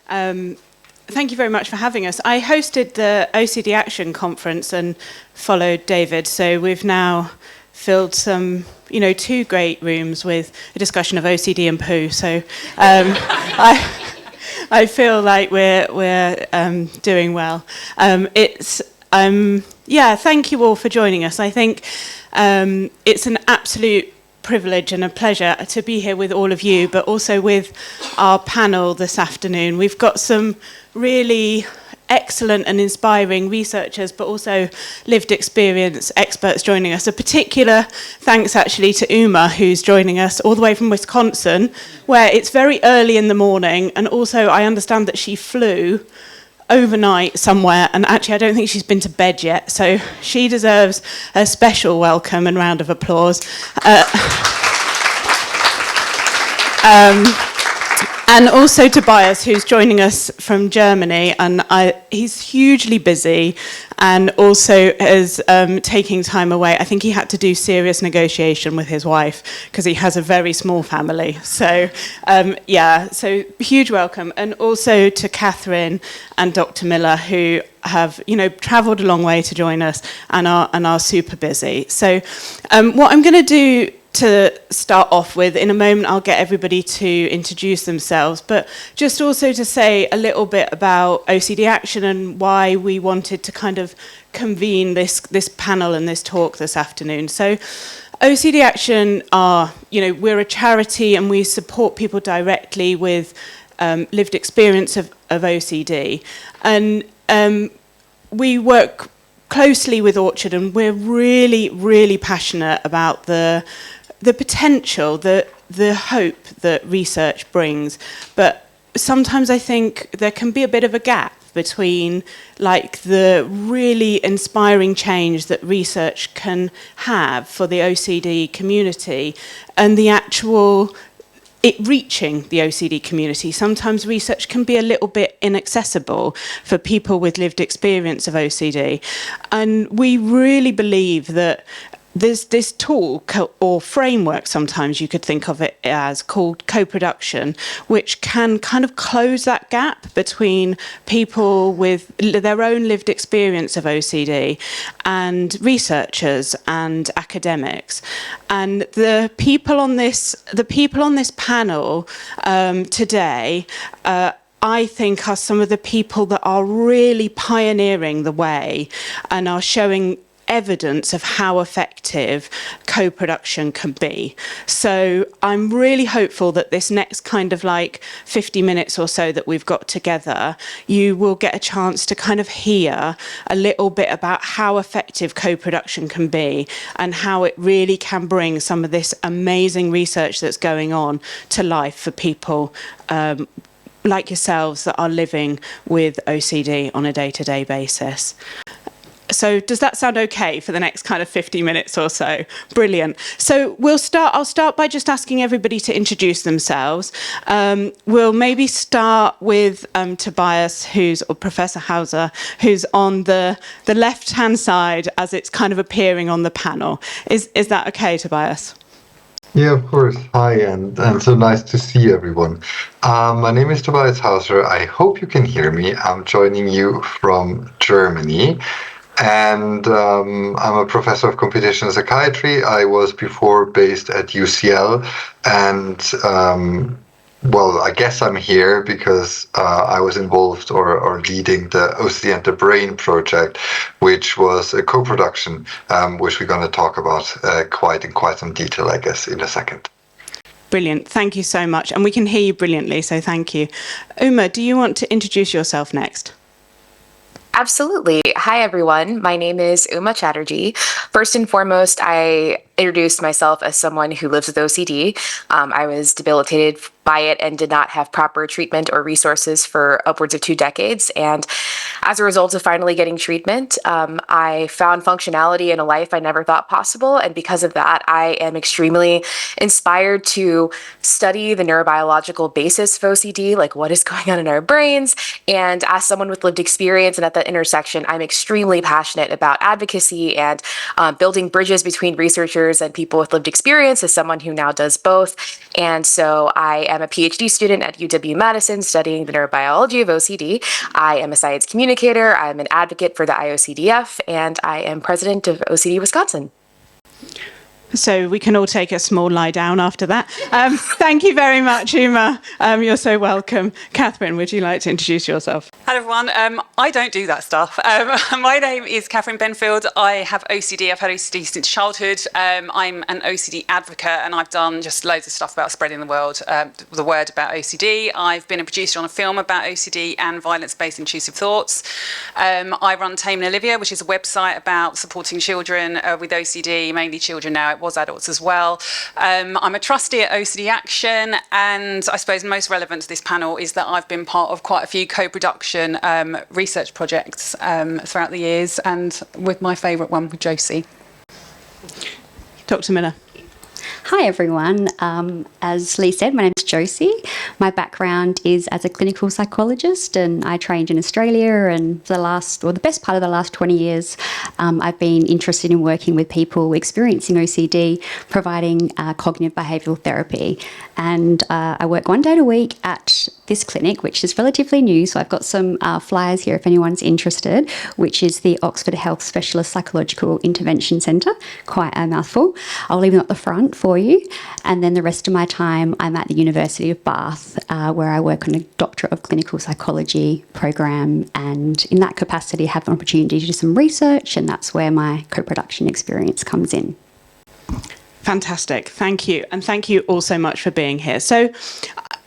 Um, Thank you very much for having us. I hosted the OCD Action Conference and followed David, so we've now filled some, 2 great rooms with a discussion of OCD and poo. So I feel like we're doing well. Thank you all for joining us. I think it's an absolute privilege and a pleasure to be here with all of you, but also with our panel this afternoon. We've got some really excellent and inspiring researchers, but also lived experience experts joining us. A particular thanks actually to Uma, who's joining us all the way from Wisconsin, where it's very early in the morning, and also I understand that she flew overnight somewhere, and actually I don't think she's been to bed yet, so she deserves a special welcome and round of applause. And also Tobias, who's joining us from Germany, and he's hugely busy and also is taking time away. I think he had to do serious negotiation with his wife because he has a very small family. So, so huge welcome. And also to Catherine and Dr. Miller, who have, travelled a long way to join us and are super busy. So what I'm going to do to start off with, in a moment I'll get everybody to introduce themselves, but just also to say a little bit about OCD Action and why we wanted to kind of convene this panel and this talk this afternoon. So OCD Action we're a charity and we support people directly with lived experience of OCD. And we work closely with Orchard, and we're really, really passionate about the potential, the hope that research brings. But sometimes I think there can be a bit of a gap between the really inspiring change that research can have for the OCD community and the actual it reaching the OCD community. Sometimes research can be a little bit inaccessible for people with lived experience of OCD. And we really believe that there's this tool or framework, sometimes you could think of it as, called co-production, which can kind of close that gap between people with their own lived experience of OCD and researchers and academics. And the people on this panel today, I think, are some of the people that are really pioneering the way and are showing evidence of how effective co-production can be. So I'm really hopeful that this next kind of 50 minutes or so that we've got together, you will get a chance to kind of hear a little bit about how effective co-production can be and how it really can bring some of this amazing research that's going on to life for people like yourselves that are living with OCD on a day-to-day basis. So does that sound okay for the next kind of 50 minutes or so? Brilliant. So I'll start by just asking everybody to introduce themselves. We'll maybe start with Tobias, or Professor Hauser, who's on the left-hand side as it's kind of appearing on the panel. Is that okay, Tobias? Yeah, of course. Hi, and so nice to see everyone. My name is Tobias Hauser. I hope you can hear me. I'm joining you from Germany. And I'm a professor of computational psychiatry. I was before based at UCL, and I guess I'm here because I was involved or leading the OCD and the Brain project, which was a co-production, which we're going to talk about in quite some detail, I guess, in a second. Brilliant. Thank you so much. And we can hear you brilliantly, so thank you. Uma, do you want to introduce yourself next? Absolutely. Hi, everyone. My name is Uma Chatterjee. First and foremost, I introduced myself as someone who lives with OCD. I was debilitated by it and did not have proper treatment or resources for upwards of 2 decades. And as a result of finally getting treatment, I found functionality in a life I never thought possible. And because of that, I am extremely inspired to study the neurobiological basis of OCD, like what is going on in our brains. And as someone with lived experience and at that intersection, I'm extremely passionate about advocacy and building bridges between researchers researchers and people with lived experience as someone who now does both. And so I am a PhD student at UW-Madison studying the neurobiology of OCD. I am a science communicator. I'm an advocate for the IOCDF, and I am president of OCD Wisconsin. So we can all take a small lie down after that. Thank you very much, Uma. You're so welcome. Catherine, would you like to introduce yourself? Hello, everyone. I don't do that stuff. My name is Catherine Benfield. I have OCD. I've had OCD since childhood. I'm an OCD advocate, and I've done just loads of stuff about spreading the word about OCD. I've been a producer on a film about OCD and violence-based intrusive thoughts. I run Tame and Olivia, which is a website about supporting children with OCD, mainly children now. It was adults as well. I'm a trustee at OCD Action, and I suppose most relevant to this panel is that I've been part of quite a few co-production research projects throughout the years, and with my favourite one with Josie. Dr. Miller. Hi everyone. As Lee said, my name is Josie. My background is as a clinical psychologist, and I trained in Australia, and the best part of the last 20 years I've been interested in working with people experiencing OCD, providing cognitive behavioural therapy. And I work 1 day a week at this clinic, which is relatively new, so I've got some flyers here if anyone's interested, which is the Oxford Health Specialist Psychological Intervention Centre. Quite a mouthful. I'll leave them at the front for you. And then the rest of my time I'm at the University of Bath, where I work on a Doctorate of Clinical Psychology program, and in that capacity have an opportunity to do some research, and that's where my co-production experience comes in. Fantastic. Thank you. And thank you all so much for being here. So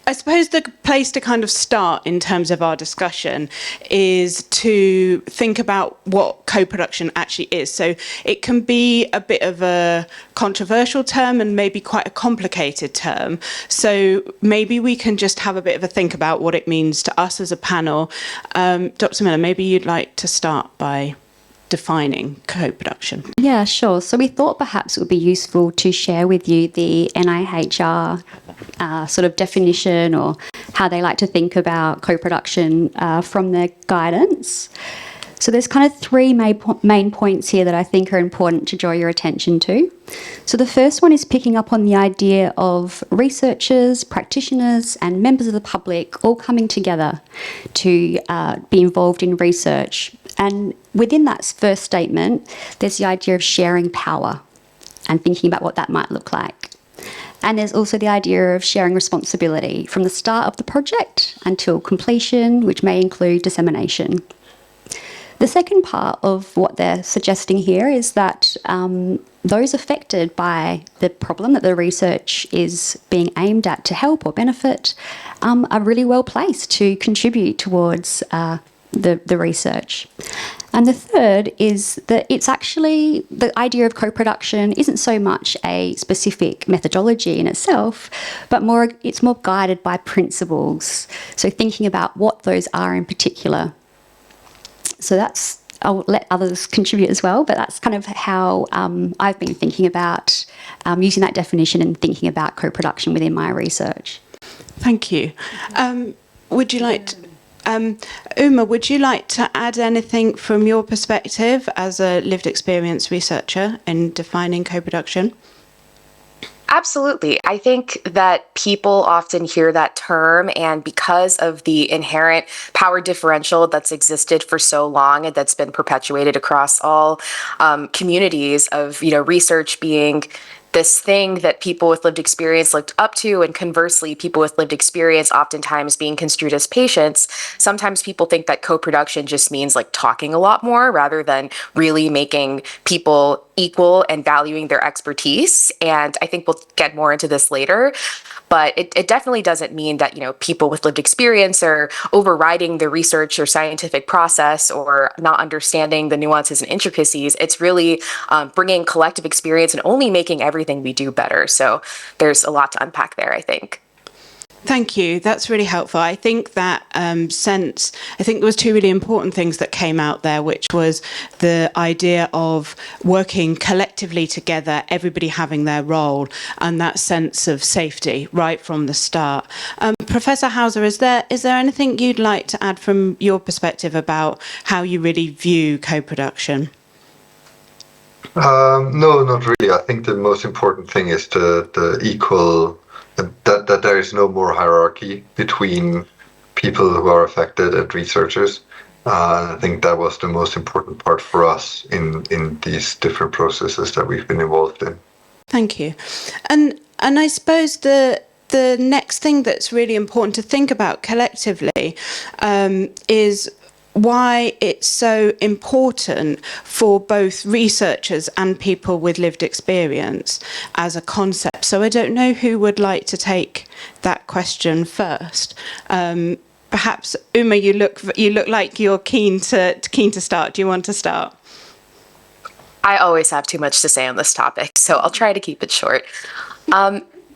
I suppose the place to kind of start in terms of our discussion is to think about what co-production actually is. So it can be a bit of a controversial term and maybe quite a complicated term. So maybe we can just have a bit of a think about what it means to us as a panel. Dr. Miller, maybe you'd like to start by defining co-production. Yeah, sure. So we thought perhaps it would be useful to share with you the NIHR sort of definition, or how they like to think about co-production from their guidance. So there's kind of three main points here that I think are important to draw your attention to. So the first one is picking up on the idea of researchers, practitioners, and members of the public all coming together to be involved in research. And within that first statement, there's the idea of sharing power and thinking about what that might look like. And there's also the idea of sharing responsibility from the start of the project until completion, which may include dissemination. The second part of what they're suggesting here is that those affected by the problem that the research is being aimed at to help or benefit are really well placed to contribute towards the research. And the third is that it's actually, the idea of co-production isn't so much a specific methodology in itself, but it's more guided by principles. So thinking about what those are in particular. So I'll let others contribute as well, but that's kind of how I've been thinking about using that definition and thinking about co-production within my research. Thank you. Would you like to, Uma, would you like to add anything from your perspective as a lived experience researcher in defining co-production? Absolutely. I think that people often hear that term, and because of the inherent power differential that's existed for so long and that's been perpetuated across all communities of, research being this thing that people with lived experience looked up to, and conversely, people with lived experience oftentimes being construed as patients, sometimes people think that co-production just means like talking a lot more rather than really making people equal and valuing their expertise. And I think we'll get more into this later. But it definitely doesn't mean that, people with lived experience are overriding the research or scientific process or not understanding the nuances and intricacies. It's really bringing collective experience and only making everything we do better. So there's a lot to unpack there, I think. Thank you. That's really helpful. I think that I think there was two really important things that came out there, which was the idea of working collectively together, everybody having their role, and that sense of safety right from the start. Professor Hauser, is there anything you'd like to add from your perspective about how you really view co-production? No, not really. I think the most important thing is the equal that there is no more hierarchy between people who are affected and researchers. I think that was the most important part for us in these different processes that we've been involved in. Thank you. And I suppose the next thing that's really important to think about collectively is why it's so important for both researchers and people with lived experience as a concept. So I don't know who would like to take that question first. Perhaps Uma, you look like you're keen to start. Do you want to start? I always have too much to say on this topic, so I'll try to keep it short.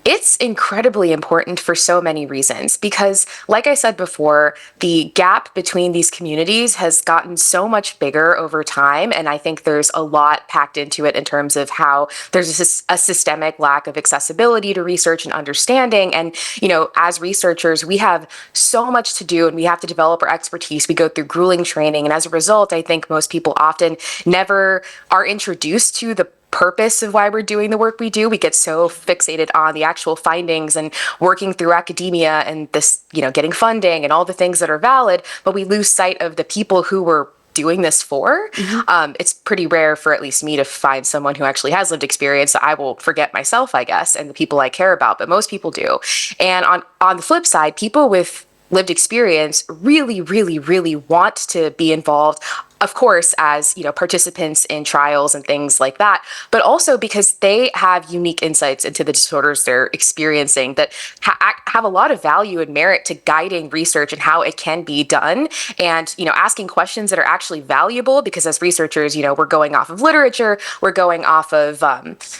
It's incredibly important for so many reasons because, like I said before, the gap between these communities has gotten so much bigger over time. And I think there's a lot packed into it in terms of how there's a systemic lack of accessibility to research and understanding. And, you know, as researchers, we have so much to do and we have to develop our expertise. We go through grueling training. And as a result, I think most people often never are introduced to the purpose of why we're doing the work we do. We get so fixated on the actual findings and working through academia and this, you know, getting funding and all the things that are valid, but we lose sight of the people who we're doing this for. It's pretty rare for at least me to find someone who actually has lived experience. I will forget myself, I guess, and the people I care about, but most people do. And on the flip side, people with lived experience really, really, really want to be involved, of course, as, you know, participants in trials and things like that, but also because they have unique insights into the disorders they're experiencing that have a lot of value and merit to guiding research and how it can be done, and, you know, asking questions that are actually valuable, because as researchers, you know, we're going off of literature, we're going off of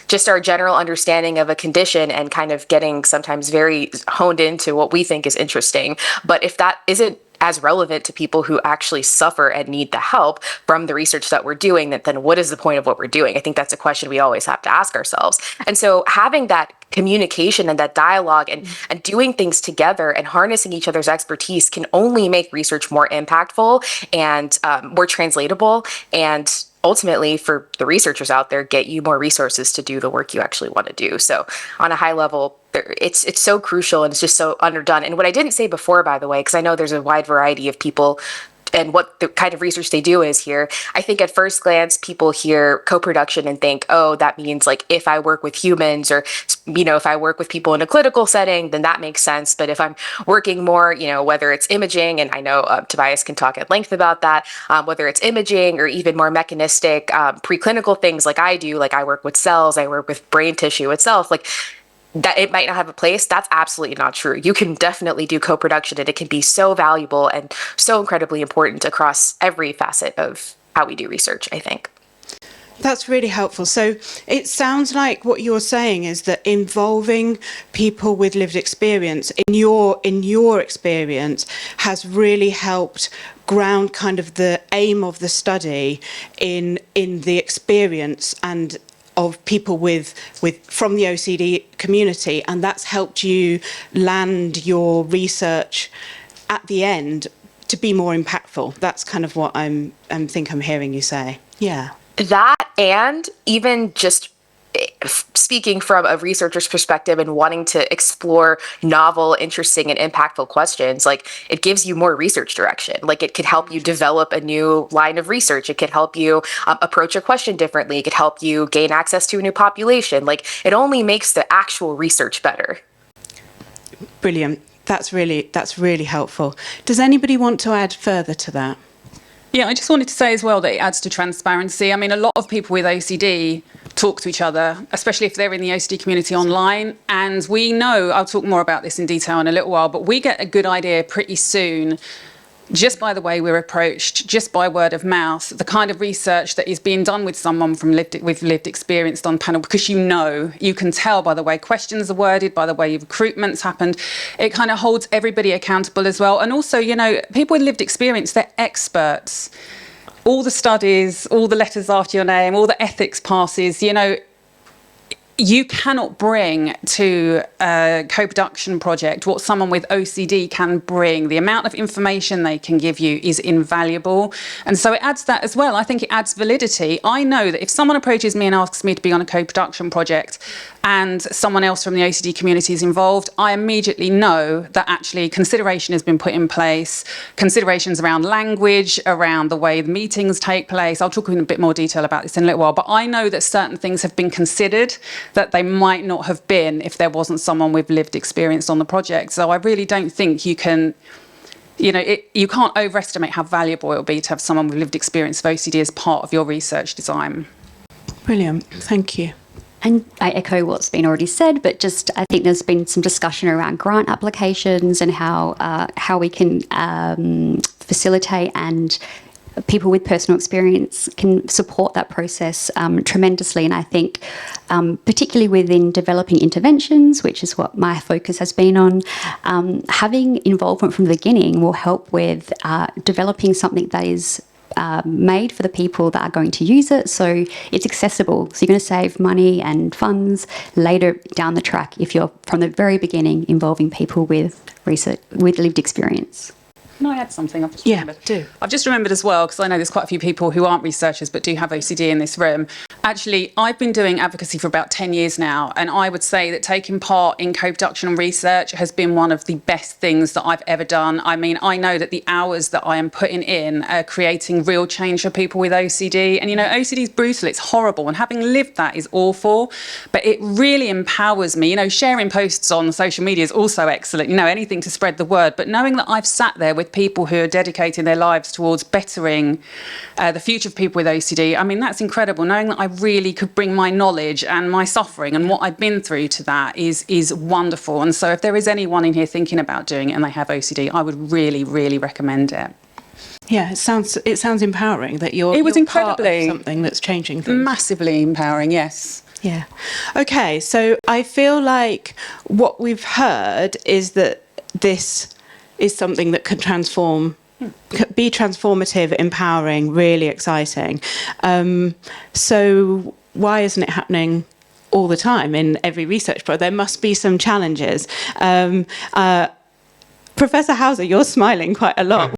just our general understanding of a condition and kind of getting sometimes very honed into what we think is interesting. But if that isn't as relevant to people who actually suffer and need the help from the research that we're doing, then what is the point of what we're doing? I think that's a question we always have to ask ourselves. And so having that communication and that dialogue and doing things together and harnessing each other's expertise can only make research more impactful and more translatable, and ultimately, for the researchers out there, get you more resources to do the work you actually want to do. So on a high level, it's so crucial and it's just so underdone. And what I didn't say before, by the way, because I know there's a wide variety of people and what the kind of research they do is here. I think at first glance, people hear co-production and think, oh, that means like if I work with humans, or, you know, if I work with people in a clinical setting, then that makes sense. But if I'm working more, you know, whether it's imaging, and I know Tobias can talk at length about that, whether it's imaging or even more mechanistic preclinical things like I do, like I work with cells, I work with brain tissue itself, like that it might not have a place, that's absolutely not true. You can definitely do co-production and it can be so valuable and so incredibly important across every facet of how we do research, I think. That's really helpful. So it sounds like what you're saying is that involving people with lived experience in your experience has really helped ground kind of the aim of the study in the experience and of people with from the OCD community, and that's helped you land your research at the end to be more impactful. That's kind of what I'm hearing you say. Yeah. That, and even just speaking from a researcher's perspective and wanting to explore novel, interesting, and impactful questions, like it gives you more research direction. Like it could help you develop a new line of research. It could help you approach a question differently. It could help you gain access to a new population. Like it only makes the actual research better. Brilliant. That's really helpful. Does anybody want to add further to that? Yeah, I just wanted to say as well that it adds to transparency. I mean, a lot of people with OCD talk to each other, especially if they're in the OCD community online. And we know, I'll talk more about this in detail in a little while, but we get a good idea pretty soon, just by the way we're approached, just by word of mouth, the kind of research that is being done with someone with lived experience on panel, because you can tell by the way questions are worded, by the way recruitment's happened. It kind of holds everybody accountable as well. And also, you know, people with lived experience, they're experts. All the studies, all the letters after your name, all the ethics passes, you know, you cannot bring to a co-production project what someone with OCD can bring. The amount of information they can give you is invaluable. And so it adds that as well. I think it adds validity. I know that if someone approaches me and asks me to be on a co-production project and someone else from the OCD community is involved, I immediately know that actually consideration has been put in place, considerations around language, around the way the meetings take place. I'll talk in a bit more detail about this in a little while, but I know that certain things have been considered that they might not have been if there wasn't someone with lived experience on the project. So I really don't think you can, you can't overestimate how valuable it will be to have someone with lived experience of OCD as part of your research design. Brilliant. Thank you. And I echo what's been already said, but just I think there's been some discussion around grant applications and how we can facilitate, and people with personal experience can support that process tremendously. And I think particularly within developing interventions, which is what my focus has been on, having involvement from the beginning will help with developing something that is made for the people that are going to use it, so it's accessible. So you're going to save money and funds later down the track if you're from the very beginning involving people with research, with lived experience. Can I add something? I've just remembered. Do. I've just remembered as well, because I know there's quite a few people who aren't researchers but do have OCD in this room. Actually, I've been doing advocacy for about 10 years now, and I would say that taking part in co-production and research has been one of the best things that I've ever done. I mean, I know that the hours that I am putting in are creating real change for people with OCD. And, OCD is brutal, it's horrible, and having lived that is awful, but it really empowers me. Sharing posts on social media is also excellent, anything to spread the word, but knowing that I've sat there with people who are dedicating their lives towards bettering the future of people with OCD, I mean, that's incredible. Knowing that I really could bring my knowledge and my suffering and what I've been through to that is wonderful. And so if there is anyone in here thinking about doing it and they have OCD, I would really, really recommend it. Yeah, it sounds empowering that you're It was you're part incredibly of something that's changing things. Massively empowering, yes. Yeah. Okay, so I feel like what we've heard is that this is something that can be transformative, empowering, really exciting. So why isn't it happening all the time in every research project? There must be some challenges. Professor Hauser, you're smiling quite a lot.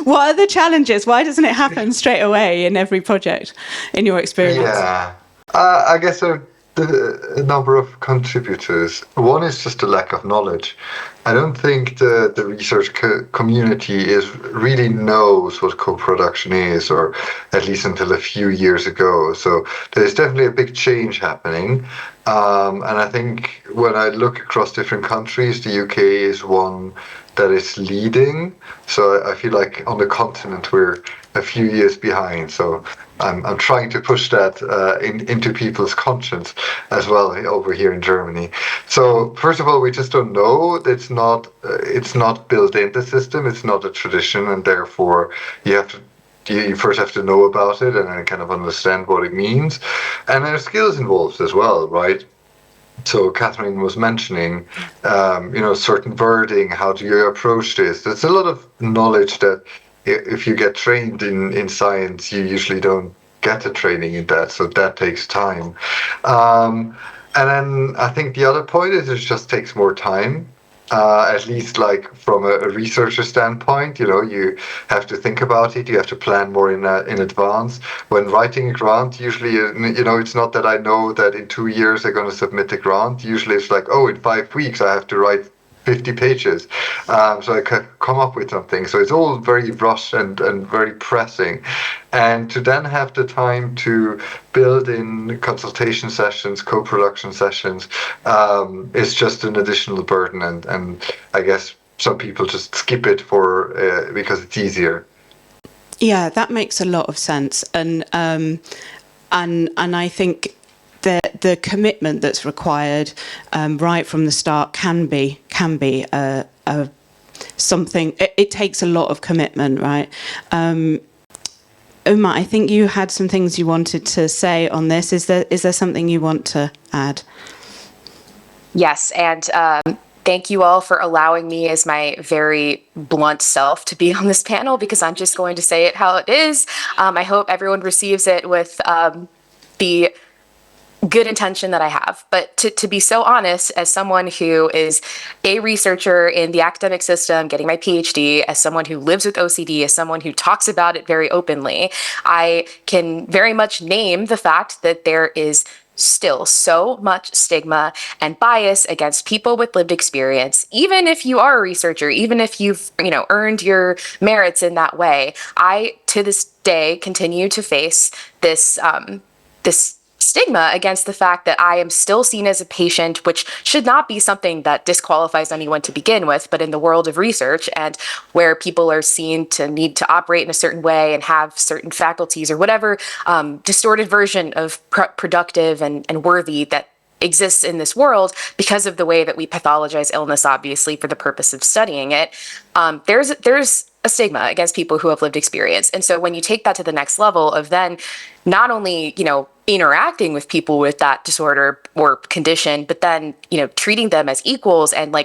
What are the challenges? Why doesn't it happen straight away in every project, in your experience? Yeah, I guess there are a number of contributors. One is just a lack of knowledge. I don't think the research community really knows what co-production is, or at least until a few years ago. So there's definitely a big change happening. And I think when I look across different countries, the UK is one that is leading. So I feel like on the continent we're a few years behind. So I'm trying to push that into people's conscience as well over here in Germany. So first of all, we just don't know. It's not built in the system. It's not a tradition, and therefore you first have to know about it and then kind of understand what it means. And there are skills involved as well, right? So Catherine was mentioning, certain wording. How do you approach this? There's a lot of knowledge that if you get trained in science, you usually don't get a training in that. So that takes time. And then I think the other point is it just takes more time. At least like from a researcher standpoint, you have to think about it. You have to plan more in advance. When writing a grant, usually, it's not that I know that in 2 years I'm going to submit a grant. Usually it's like, in 5 weeks I have to write 50 pages. So I could come up with something. So it's all very rushed and very pressing. And to then have the time to build in consultation sessions, co-production sessions, is just an additional burden. And I guess some people just skip it because it's easier. Yeah, that makes a lot of sense. And I think the commitment that's required right from the start can be something. It takes a lot of commitment, right? Uma, I think you had some things you wanted to say on this. Is there something you want to add? Yes, and thank you all for allowing me as my very blunt self to be on this panel, because I'm just going to say it how it is. I hope everyone receives it with the good intention that I have. But to be so honest, as someone who is a researcher in the academic system, getting my PhD, as someone who lives with OCD, as someone who talks about it very openly, I can very much name the fact that there is still so much stigma and bias against people with lived experience. Even if you are a researcher, even if you've, earned your merits in that way, I, to this day, continue to face this, this stigma against the fact that I am still seen as a patient, which should not be something that disqualifies anyone to begin with, but in the world of research and where people are seen to need to operate in a certain way and have certain faculties or whatever distorted version of productive and worthy that exists in this world because of the way that we pathologize illness, obviously, for the purpose of studying it, there's a stigma against people who have lived experience. And so when you take that to the next level of then not only, interacting with people with that disorder or condition, but then, treating them as equals and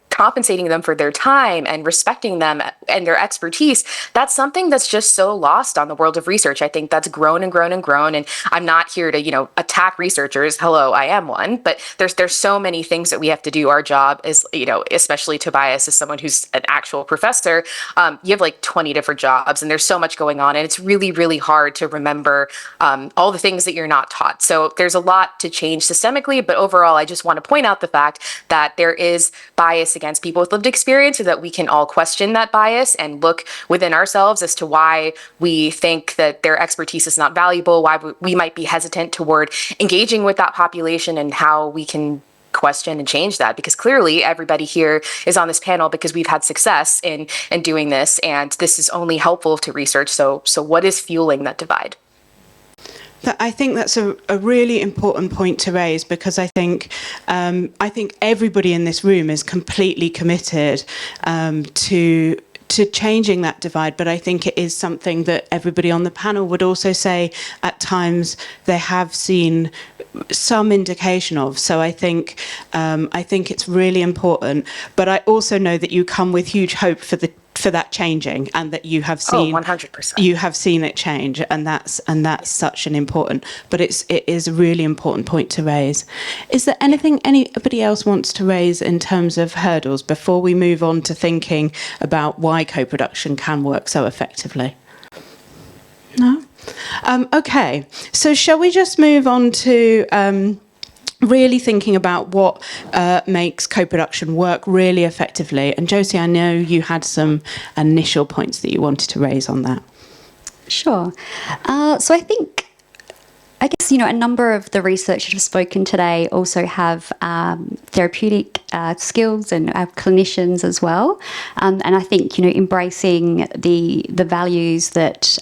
compensating them for their time and respecting them and their expertise, that's something that's just so lost on the world of research. I think that's grown and grown and grown. And I'm not here to, attack researchers. Hello, I am one. But there's so many things that we have to do. Our job is, especially Tobias, as someone who's an actual professor, you have like 20 different jobs and there's so much going on. And it's really, really hard to remember all the things that you're not taught. So there's a lot to change systemically. But overall, I just want to point out the fact that there is bias against people with lived experience so that we can all question that bias and look within ourselves as to why we think that their expertise is not valuable, why we might be hesitant toward engaging with that population and how we can question and change that, because clearly everybody here is on this panel because we've had success in doing this, and this is only helpful to research. So what is fueling that divide? I think that's a really important point to raise, because I think everybody in this room is completely committed to changing that divide, but I think it is something that everybody on the panel would also say at times they have seen some indication of. So I think it's really important, but I also know that you come with huge hope for that changing, and that you have seen 100%. You have seen it change, and that's such an important, but it is a really important point to raise. Is there anything anybody else wants to raise in terms of hurdles before we move on to thinking about why co-production can work so effectively? No? Okay, so shall we just move on to really thinking about what makes co-production work really effectively. And Josie, I know you had some initial points that you wanted to raise on that. Sure. So I guess, a number of the researchers who've spoken today also have therapeutic skills and have clinicians as well. And I think, embracing the values that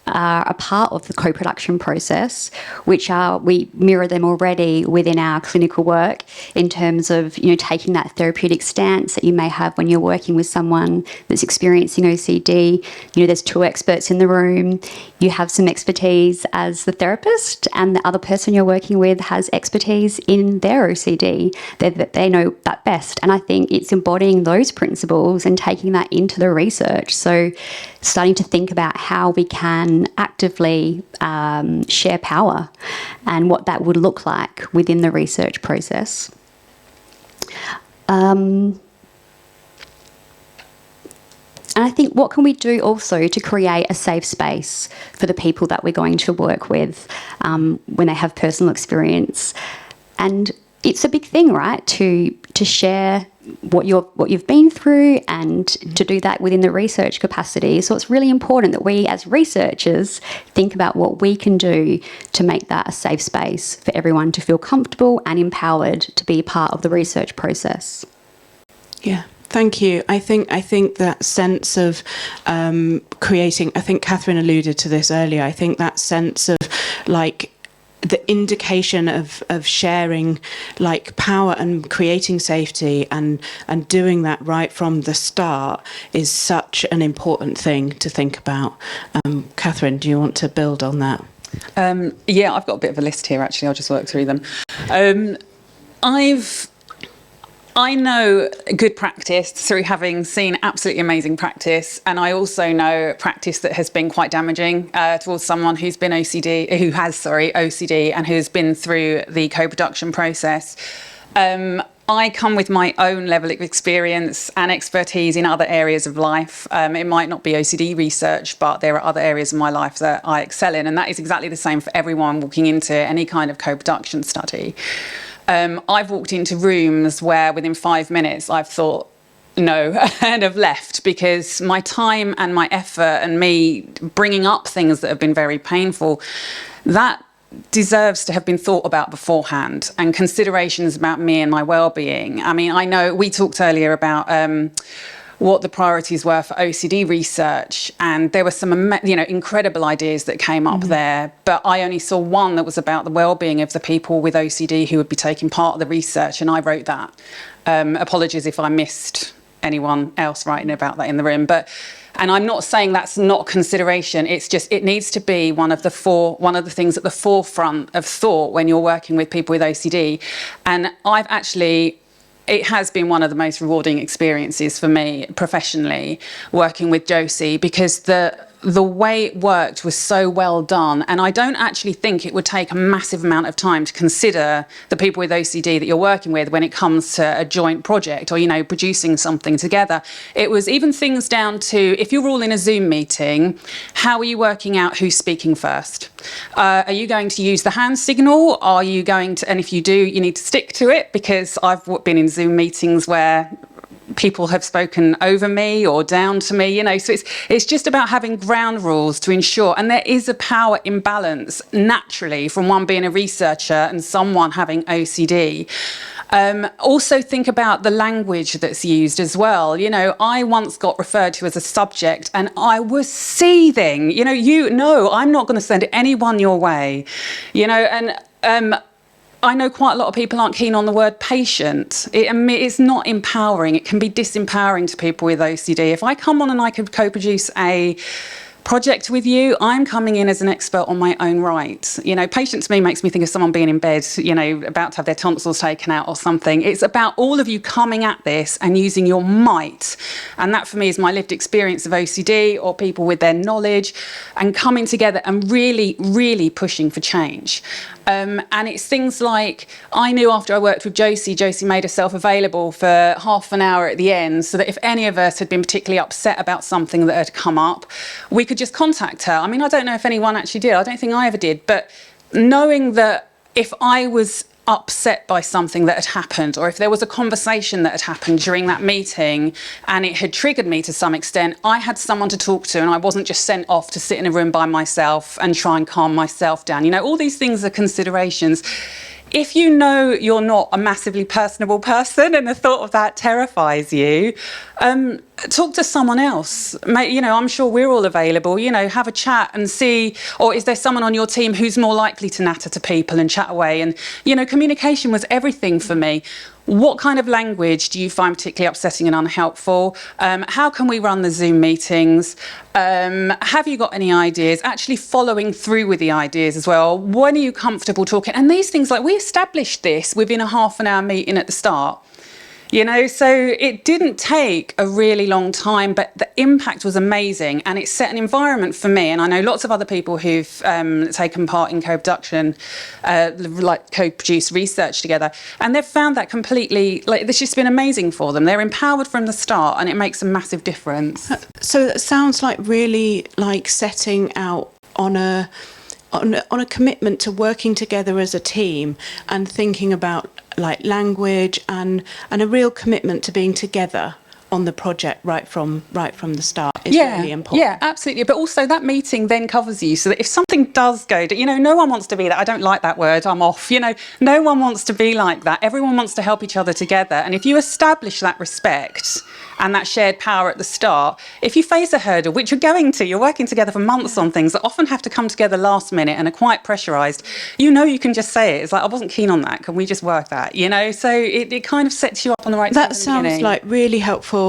are a part of the co-production process, which we mirror them already within our clinical work in terms of, taking that therapeutic stance that you may have when you're working with someone that's experiencing OCD. There's two experts in the room. You have some expertise as the therapist, and the other person you're working with has expertise in their OCD. They know that best. And I think it's embodying those principles and taking that into the research. So starting to think about how we can actively share power and what that would look like within the research process. And I think, what can we do also to create a safe space for the people that we're going to work with when they have personal experience? And it's a big thing, right, to share what you've been through, and to do that within the research capacity. So it's really important that we as researchers think about what we can do to make that a safe space for everyone to feel comfortable and empowered to be part of the research process. Yeah. Thank you. I think that sense of creating, I think Catherine alluded to this earlier, I think that sense of the indication of sharing power and creating safety and doing that right from the start is such an important thing to think about. Catherine, do you want to build on that? Yeah, I've got a bit of a list here, actually. I'll just work through them. I know good practice through having seen absolutely amazing practice, and I also know practice that has been quite damaging towards someone who has OCD, and who's been through the co-production process. I come with my own level of experience and expertise in other areas of life. It might not be OCD research, but there are other areas of my life that I excel in, and that is exactly the same for everyone walking into any kind of co-production study. I've walked into rooms where within 5 minutes I've thought no and have left, because my time and my effort and me bringing up things that have been very painful, that deserves to have been thought about beforehand, and considerations about me and my well-being. I mean, I know we talked earlier about what the priorities were for OCD research, and there were some incredible ideas that came up there, but I only saw one that was about the well-being of the people with OCD who would be taking part of the research, and I wrote that. Apologies if I missed anyone else writing about that in the room, and I'm not saying that's not consideration. It's just, it needs to be one of the things at the forefront of thought when you're working with people with OCD. And it has been one of the most rewarding experiences for me professionally working with Josie, because the way it worked was so well done, and I don't actually think it would take a massive amount of time to consider the people with OCD that you're working with when it comes to a joint project or, producing something together. It was even things down to, if you're all in a Zoom meeting, how are you working out who's speaking first? Are you going to use the hand signal? Are you going to, and if you do, you need to stick to it, because I've been in Zoom meetings where people have spoken over me or down to me, so it's just about having ground rules to ensure, and there is a power imbalance naturally from one being a researcher and someone having OCD. Also think about the language that's used as well. I once got referred to as a subject and I was seething, I'm not going to send anyone your way, and I know quite a lot of people aren't keen on the word patient. It's not empowering. It can be disempowering to people with OCD. If I come on and I could co-produce a project with you, I'm coming in as an expert on my own right. Patient to me makes me think of someone being in bed, about to have their tonsils taken out or something. It's about all of you coming at this and using your might. And that for me is my lived experience of OCD, or people with their knowledge, and coming together and really, really pushing for change. And it's things like, I knew after I worked with Josie made herself available for half an hour at the end, so that if any of us had been particularly upset about something that had come up, we could just contact her. I mean, I don't know if anyone actually did. I don't think I ever did. But knowing that if I was upset by something that had happened, or if there was a conversation that had happened during that meeting and it had triggered me to some extent, I had someone to talk to, and I wasn't just sent off to sit in a room by myself and try and calm myself down. All these things are considerations. If you know you're not a massively personable person and the thought of that terrifies you, talk to someone else. I'm sure we're all available. Have a chat and see, or is there someone on your team who's more likely to natter to people and chat away? And, communication was everything for me. What kind of language do you find particularly upsetting and unhelpful? How can we run the Zoom meetings? Have you got any ideas? Actually following through with the ideas as well. When are you comfortable talking? And these things, like, we established this within a half an hour meeting at the start. So it didn't take a really long time, but the impact was amazing, and it set an environment for me. And I know lots of other people who've taken part in co-production, co-produced research together, and they've found that completely, it's just been amazing for them. They're empowered from the start, and it makes a massive difference. So that sounds like really like setting out on a commitment to working together as a team and thinking about language and a real commitment to being together on the project right from the start is really important. Yeah, absolutely. But also that meeting then covers you, so that if something does go, no one wants to be that. I don't like that word. I'm off. No one wants to be like that. Everyone wants to help each other together. And if you establish that respect and that shared power at the start, if you face a hurdle, which you're working together for months on things that often have to come together last minute and are quite pressurised, you can just say it. It's like, I wasn't keen on that. Can we just work that? So it kind of sets you up on the right. That sounds like really helpful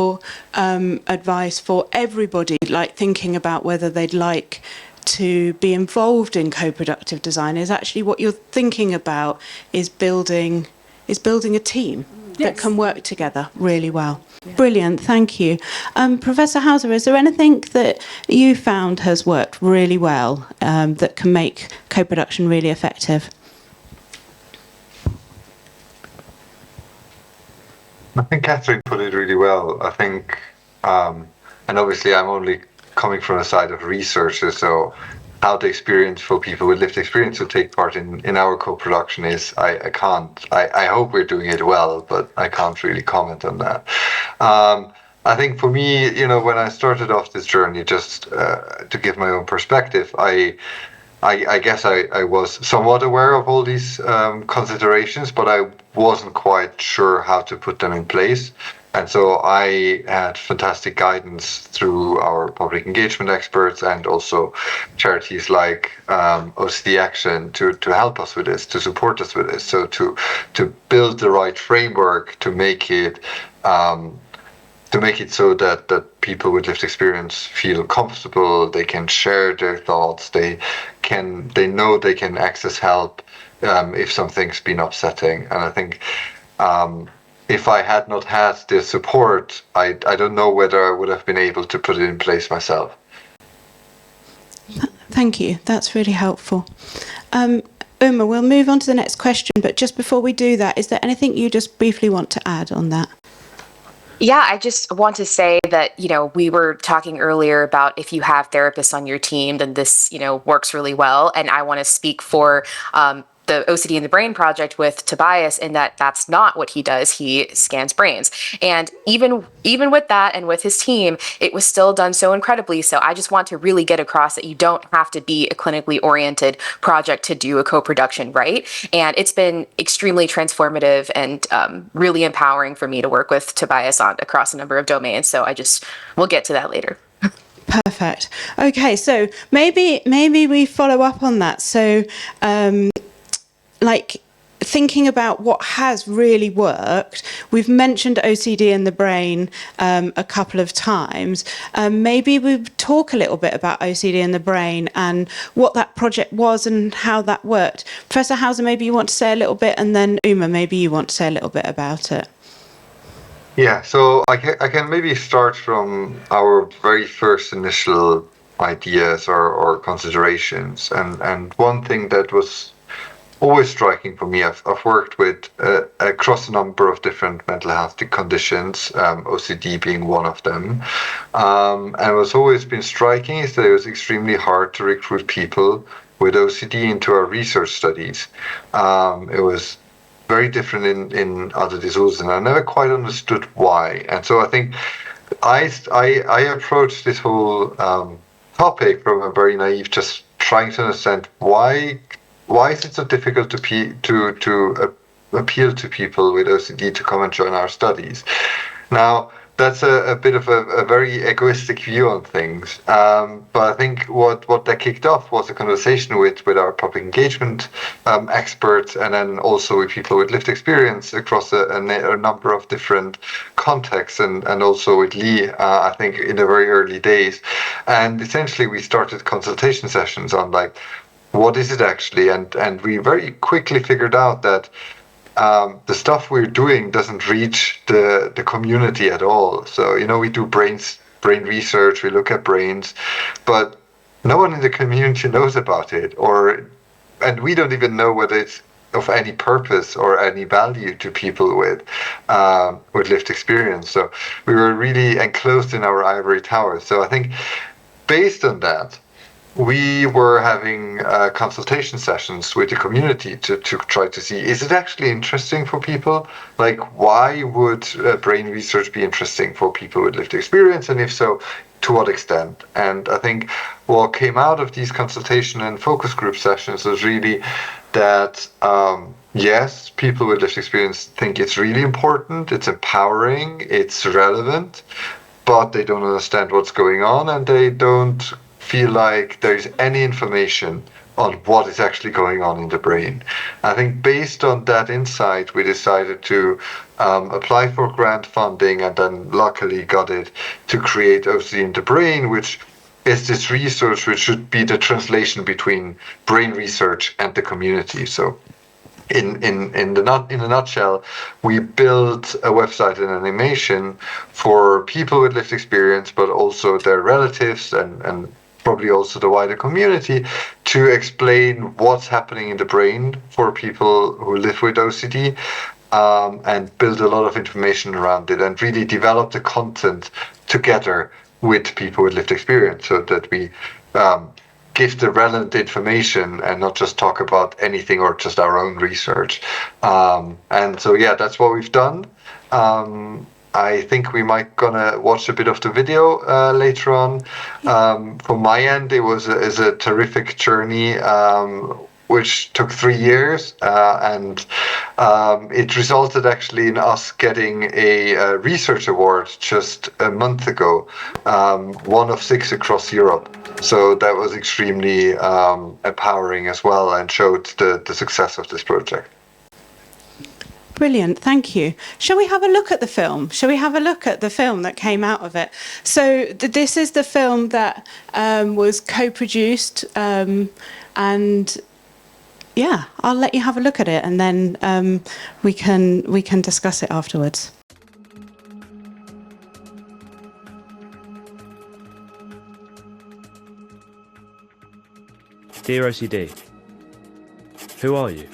advice for everybody, thinking about whether they'd like to be involved in co-productive design. Is actually what you're thinking about is building a team. that can work together really well. Brilliant, thank you. Professor Hauser, is there anything that you found has worked really well that can make co-production really effective? I think Catherine put it really well. I think, and obviously I'm only coming from the side of researchers, so how the experience for people with lived experience who take part in our co-production is, I hope we're doing it well, but I can't really comment on that. I think for me, when I started off this journey, just to give my own perspective, I guess I was somewhat aware of all these considerations, but I wasn't quite sure how to put them in place. And so I had fantastic guidance through our public engagement experts and also charities like OCD Action to help us with this, to support us with this. So to build the right framework to make it so that people with lived experience feel comfortable, they can share their thoughts, they know they can access help if something's been upsetting. And I think if I had not had the support, I don't know whether I would have been able to put it in place myself. Thank you, that's really helpful. Uma, we'll move on to the next question, but just before we do that, is there anything you just briefly want to add on that? Yeah, I just want to say that, we were talking earlier about if you have therapists on your team, then this, works really well. And I want to speak for the OCD in the Brain project with Tobias in that that's not what he does. He scans brains. And even with that and with his team, it was still done so incredibly. So I just want to really get across that you don't have to be a clinically oriented project to do a co-production, right? And it's been extremely transformative and really empowering for me to work with Tobias across a number of domains. So we'll get to that later. Perfect. Okay, so maybe we follow up on that. So thinking about what has really worked, we've mentioned OCD in the Brain a couple of times. Maybe we talk a little bit about OCD in the Brain and what that project was and how that worked. Professor Hauser, maybe you want to say a little bit, and then Uma, maybe you want to say a little bit about it. Yeah, so I can maybe start from our very first initial ideas or considerations. And one thing that was always striking for me, I've worked with across a number of different mental health conditions, OCD being one of them. And what's always been striking is that it was extremely hard to recruit people with OCD into our research studies. It was very different in other disorders, and I never quite understood why. And so I think I approached this whole topic from a very naive, just trying to understand why is it so difficult to appeal to people with OCD to come and join our studies. Now, that's a bit of a very egoistic view on things, but I think what that kicked off was a conversation with our public engagement experts, and then also with people with lived experience across a number of different contexts, and also with Lee, I think in the very early days. And essentially we started consultation sessions on what is it actually, and we very quickly figured out that the stuff we're doing doesn't reach the community at all. So, we do brain research, we look at brains, but no one in the community knows about it, and we don't even know whether it's of any purpose or any value to people with lived experience. So we were really enclosed in our ivory tower. So I think based on that, we were having consultation sessions with the community to try to see, is it actually interesting for people? Why would brain research be interesting for people with lived experience? And if so, to what extent? And I think what came out of these consultation and focus group sessions was really that, yes, people with lived experience think it's really important, it's empowering, it's relevant, but they don't understand what's going on, and they don't feel like there's any information on what is actually going on in the brain. I think based on that insight, we decided to apply for grant funding, and then luckily got it to create OCD in the Brain, which is this research which should be the translation between brain research and the community. So in a nutshell, we built a website and animation for people with lived experience, but also their relatives and probably also the wider community, to explain what's happening in the brain for people who live with OCD, and build a lot of information around it, and really develop the content together with people with lived experience, so that we give the relevant information and not just talk about anything or just our own research. And so, yeah, that's what we've done. I think we might gonna watch a bit of the video later on. From my end, it was a terrific journey, which took 3 years, and it resulted actually in us getting a research award just a month ago, 1 of 6 across Europe. So that was extremely empowering as well, and showed the success of this project. Brilliant, thank you. Shall we have a look at the film? Shall we have a look at the film that came out of it? So this is the film that was co-produced, and yeah, I'll let you have a look at it, and then we can discuss it afterwards. Dear OCD, who are you?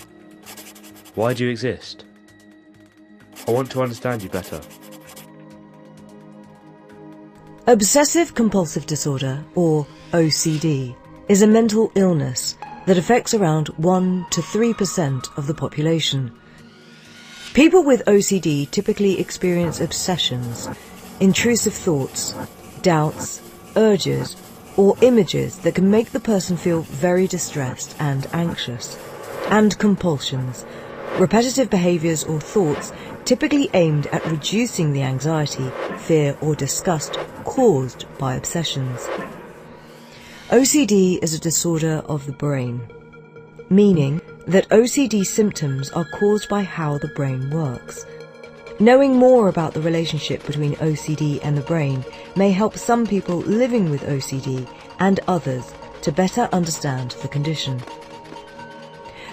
Why do you exist? I want to understand you better. Obsessive compulsive disorder, or OCD, is a mental illness that affects around 1 to 3% of the population. People with OCD typically experience obsessions, intrusive thoughts, doubts, urges, or images that can make the person feel very distressed and anxious, and compulsions, repetitive behaviours or thoughts typically aimed at reducing the anxiety, fear or disgust caused by obsessions. OCD is a disorder of the brain, meaning that OCD symptoms are caused by how the brain works. Knowing more about the relationship between OCD and the brain may help some people living with OCD and others to better understand the condition.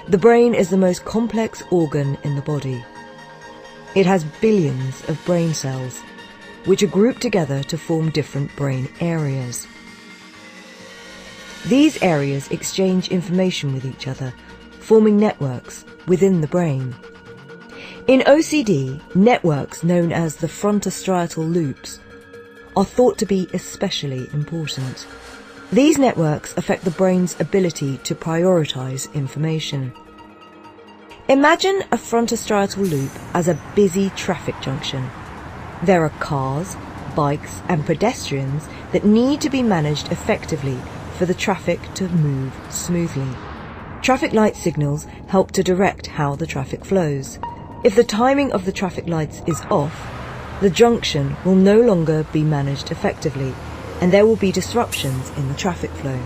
The brain is the most complex organ in the body. It has billions of brain cells, which are grouped together to form different brain areas. These areas exchange information with each other, forming networks within the brain. In OCD, networks known as the frontostriatal loops are thought to be especially important. These networks affect the brain's ability to prioritize information. Imagine a frontostriatal loop as a busy traffic junction. There are cars, bikes and pedestrians that need to be managed effectively for the traffic to move smoothly. Traffic light signals help to direct how the traffic flows. If the timing of the traffic lights is off, the junction will no longer be managed effectively, and there will be disruptions in the traffic flow.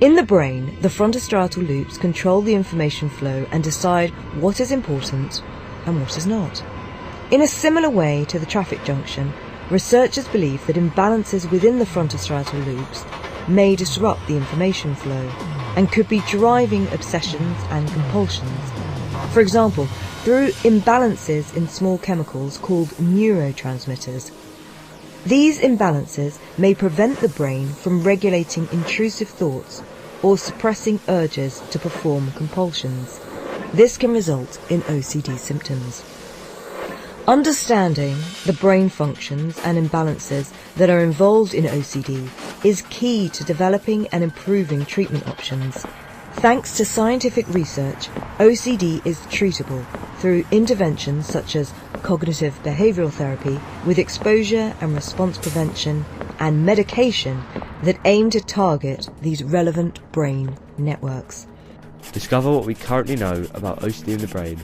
In the brain, the frontostriatal loops control the information flow and decide what is important and what is not. In a similar way to the traffic junction, researchers believe that imbalances within the frontostriatal loops may disrupt the information flow and could be driving obsessions and compulsions. For example, through imbalances in small chemicals called neurotransmitters. These imbalances may prevent the brain from regulating intrusive thoughts or suppressing urges to perform compulsions. This can result in OCD symptoms. Understanding the brain functions and imbalances that are involved in OCD is key to developing and improving treatment options. Thanks to scientific research, OCD is treatable through interventions such as cognitive behavioral therapy with exposure and response prevention and medication that aim to target these relevant brain networks. Discover what we currently know about OCD in the brain.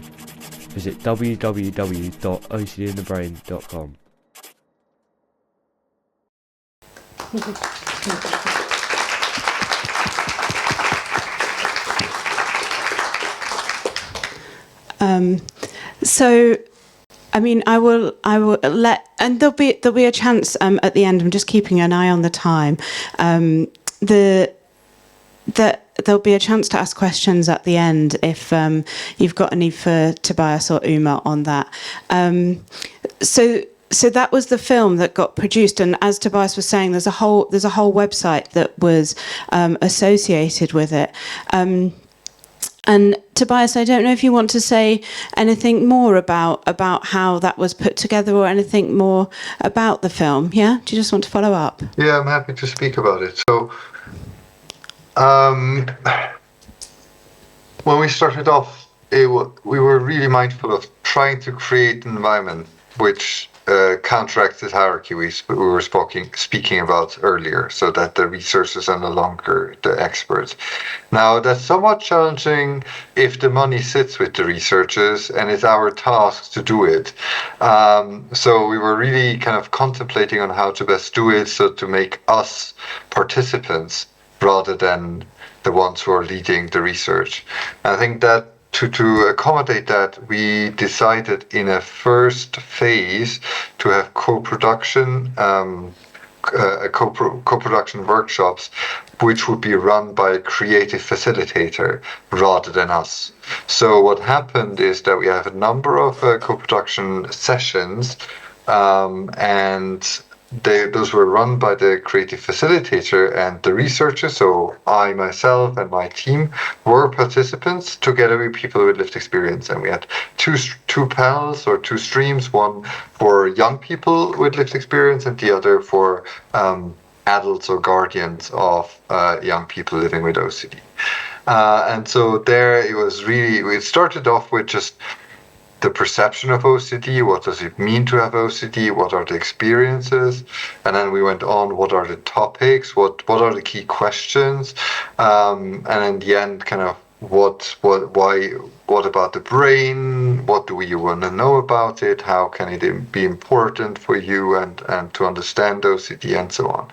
Visit www.ocdinthebrain.com. So, I mean, I will let, and there'll be a chance at the end. I'm just keeping an eye on the time. there'll be a chance to ask questions at the end if you've got any for Tobias or Uma on that. So that was the film that got produced, and as Tobias was saying, there's a whole website that was associated with it. And Tobias, I don't know if you want to say anything more about how that was put together, or anything more about the film. Yeah, do you just want to follow up? Yeah, I'm happy to speak about it. So, when we started off, we were really mindful of trying to create an environment which counteracts this hierarchy we were speaking about earlier, so that the researchers are no longer the experts. Now, that's somewhat challenging if the money sits with the researchers and it's our task to do it. So we were really kind of contemplating on how to best do it, so to make us participants rather than the ones who are leading the research. And I think that to accommodate that, we decided in a first phase to have co-production workshops, which would be run by a creative facilitator rather than us. So what happened is that we have a number of co-production sessions, and those were run by the creative facilitator and the researcher. So I, myself, and my team were participants together with people with lived experience. And we had two panels or two streams, one for young people with lived experience and the other for adults or guardians of young people living with OCD. And so there it was really, we started off with just the perception of OCD, what does it mean to have OCD, what are the experiences, and then we went on, what are the topics, what are the key questions, and in the end, kind of what about the brain, what do you want to know about it, how can it be important for you and to understand OCD, and so on.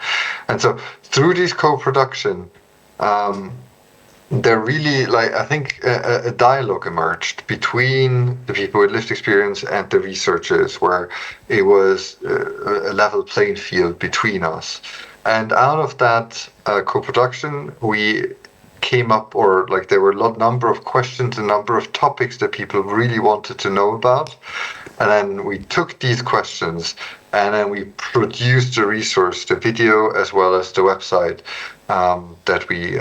And so through this co-production, there really, I think a dialogue emerged between the people with lived experience and the researchers, where it was a level playing field between us. And out of that co-production, we came up, there were a number of questions, a number of topics that people really wanted to know about. And then we took these questions and then we produced the resource, the video, as well as the website that we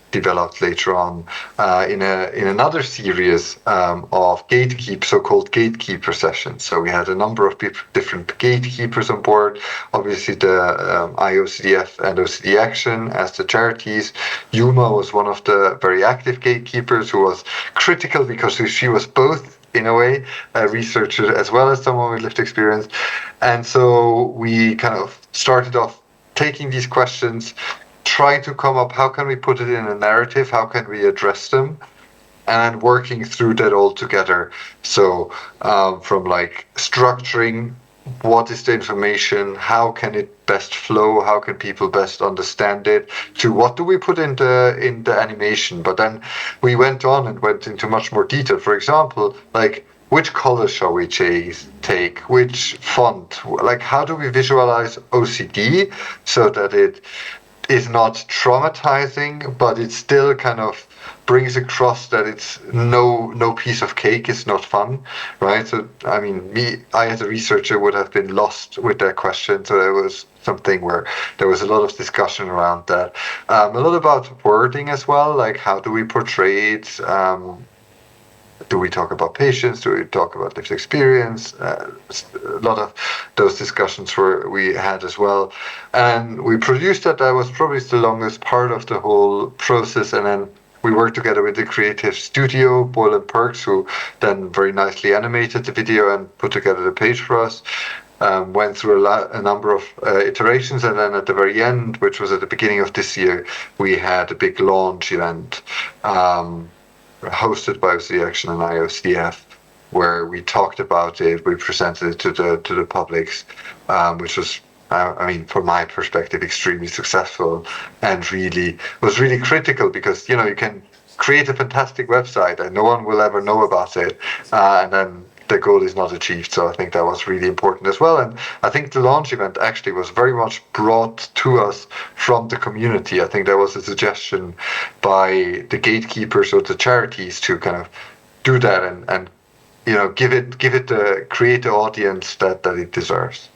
developed later on in another series of so-called gatekeeper sessions. So we had a number of different gatekeepers on board. Obviously, the IOCDF and OCD Action as the charities. Uma was one of the very active gatekeepers who was critical because she was both, in a way, a researcher as well as someone with lived experience. And so we kind of started off taking these questions, trying to come up, how can we put it in a narrative, how can we address them, and working through that all together. So from structuring, what is the information, how can it best flow, how can people best understand it, to what do we put in the animation. But then we went on and went into much more detail. For example, which colors shall we take, which font, how do we visualize OCD so that it is not traumatizing, but it still kind of brings across that it's no piece of cake is not fun, right? So, I mean, I as a researcher would have been lost with that question. So it was something where there was a lot of discussion around that. A lot about wording as well, how do we portray it? Do we talk about patients? Do we talk about lived experience? A lot of those discussions we had as well. And we produced that. That was probably the longest part of the whole process. And then we worked together with the creative studio, Boyle and Perks, who then very nicely animated the video and put together the page for us. Went through a number of iterations, and then at the very end, which was at the beginning of this year, we had a big launch event hosted by OCD Action and IOCDF, where we talked about it, we presented it to the publics, which was, from my perspective, extremely successful, and was really critical, because you can create a fantastic website and no one will ever know about it, and then the goal is not achieved. So I think that was really important as well. And I think the launch event actually was very much brought to us from the community. I think there was a suggestion by the gatekeepers or the charities to kind of do that and give it create the audience that it deserves.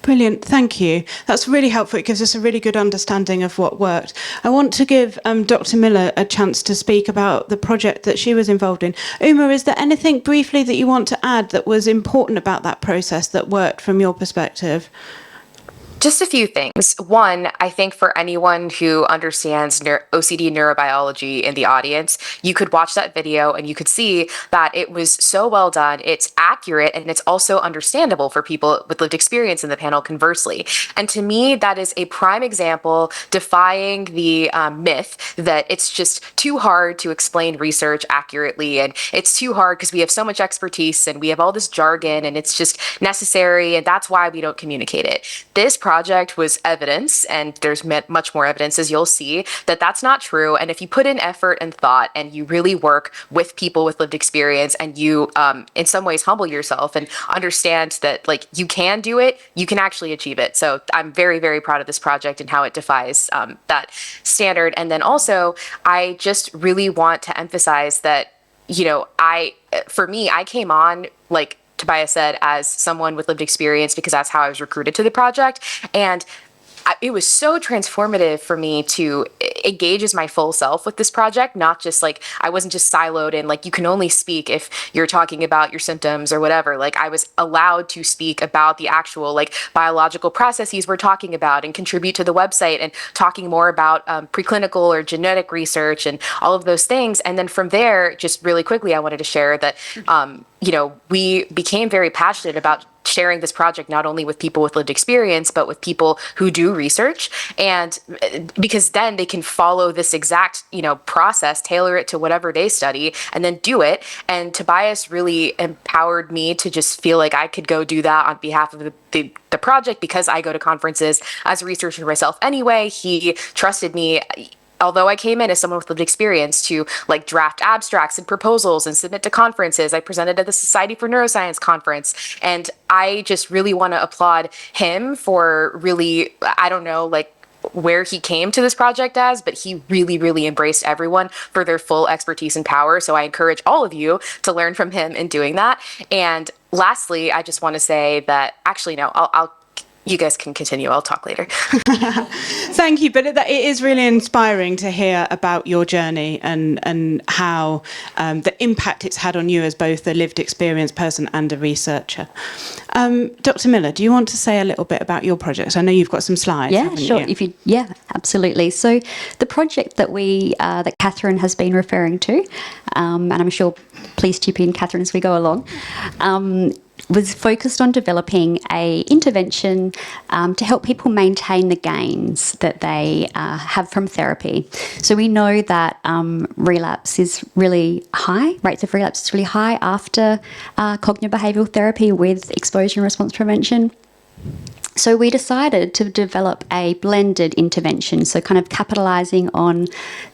Brilliant, thank you. That's really helpful. It gives us a really good understanding of what worked. I want to give Dr. Miller a chance to speak about the project that she was involved in. Uma, is there anything briefly that you want to add that was important about that process that worked from your perspective? Just a few things. One, I think for anyone who understands OCD neurobiology in the audience, you could watch that video and you could see that it was so well done. It's accurate and it's also understandable for people with lived experience in the panel, conversely. And to me, that is a prime example defying the myth that it's just too hard to explain research accurately, and it's too hard because we have so much expertise and we have all this jargon and it's just necessary, and that's why we don't communicate it. This project was evidence, and there's much more evidence, as you'll see, that that's not true. And if you put in effort and thought and you really work with people with lived experience and you in some ways humble yourself and understand that like you can do it, you can actually achieve it. So I'm very, very proud of this project and how it defies that standard. And then also, I just really want to emphasize that, for me, I came on, like Tobias said, as someone with lived experience because that's how I was recruited to the project. And it was so transformative for me to engage as my full self with this project, not just like, I wasn't just siloed in like, you can only speak if you're talking about your symptoms or whatever. Like I was allowed to speak about the actual like biological processes we're talking about and contribute to the website and talking more about preclinical or genetic research and all of those things. And then from there, just really quickly, I wanted to share that, we became very passionate about sharing this project not only with people with lived experience, but with people who do research. And because then they can follow this exact, process, tailor it to whatever they study, and then do it. And Tobias really empowered me to just feel like I could go do that on behalf of the project because I go to conferences as a researcher myself anyway. He trusted me, although I came in as someone with lived experience, to like draft abstracts and proposals and submit to conferences. I presented at the Society for Neuroscience conference. And I just really want to applaud him for really, I don't know, like where he came to this project as, but he really, really embraced everyone for their full expertise and power. So I encourage all of you to learn from him in doing that. And lastly, I just want to say that, actually, no, I'll you guys can continue. I'll talk later. Thank you. But it is really inspiring to hear about your journey and how the impact it's had on you as both a lived experience person and a researcher. Dr. Miller, do you want to say a little bit about your project? I know you've got some slides. Yeah, sure. You? Yeah, absolutely. So the project that that Catherine has been referring to, and I'm sure, please chip in, Catherine, as we go along, was focused on developing a intervention to help people maintain the gains that they have from therapy. So we know that relapse is really high, rates of relapse is really high after cognitive behavioural therapy with exposure and response prevention. So we decided to develop a blended intervention, so kind of capitalising on